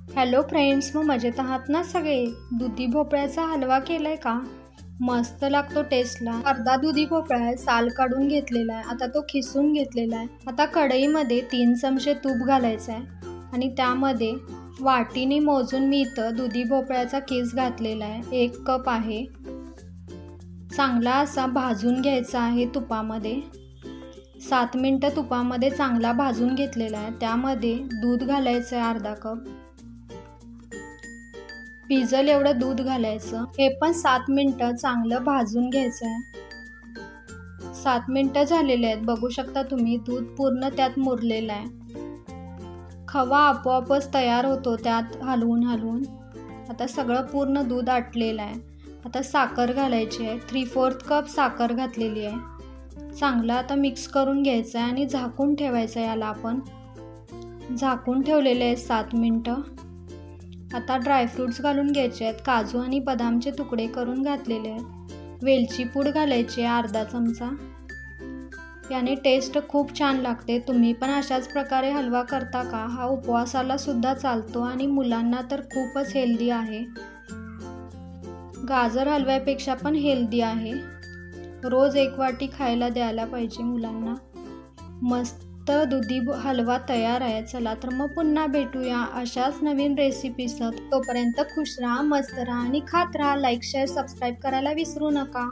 Hello friends, मग मजेत आहात ना सगळे? दुधी भोपळ्याचा हलवा केलाय का? मस्त लागतो टेस्टला. अर्धा दुधी भोपळा साल काढून घेतलेला आहे. आता तो खिसून घेतलेला आहे. आता कढईमध्ये 3 चमचे तूप घालायचं आहे आणि त्यामध्ये वाटीने मोजून मी इथं दुधी भोपळ्याचा किस घातलेला आहे. 1 कप आहे. चांगला असा भाजून घ्यायचा आहे तुपामध्ये. 7 मिनिटं तुपामध्ये चांगला भाजून घेतलेला आहे. त्यामध्ये दूध घालायचं आहे अर्धा कप. पिजल एवढं दूध घालायचं. हे पण 7 मिनिटं चांगलं भाजून घ्यायचं आहे. 7 मिनिटं झालेले आहेत. बघू शकता तुम्ही, दूध पूर्ण त्यात मुरलेलं आहे. खवा आपोआपच तयार होतो त्यात हलवून हलवून. आता सगळं पूर्ण दूध आटलेलं आहे. आता साखर घालायची आहे. 3/4 कप साखर घातलेली आहे. चांगलं आता मिक्स करून घ्यायचं आहे आणि झाकून ठेवायचं आहे. याला आपण झाकून ठेवलेले आहे 7 मिनिटं. आता ड्रायफ्रूट्स घालून घ्यायचे आहेत. काजू आणि बदामचे तुकडे करून घातलेले आहेत. वेलची पूड घालायची आहे अर्धा चमचा. याने टेस्ट खूप छान लागते. तुम्ही पण अशाच प्रकारे हलवा करता का? हा उपवासाला सुद्धा चालतो आणि मुलांना तर खूपच हेल्दी आहे. गाजर हलव्यापेक्षा पण हेल्दी आहे. रोज 1 वाटी खायला द्यायला पाहिजे मुलांना. मस्त दुधी हलवा तयार आहे. चला तर मग पुन्हा भेटूया अशाच नवीन रेसिपीसह. तोपर्यंत खुश राहा, मस्त राहा आणि खात राहा. लाईक, शेअर, सबस्क्राईब करायला विसरू नका.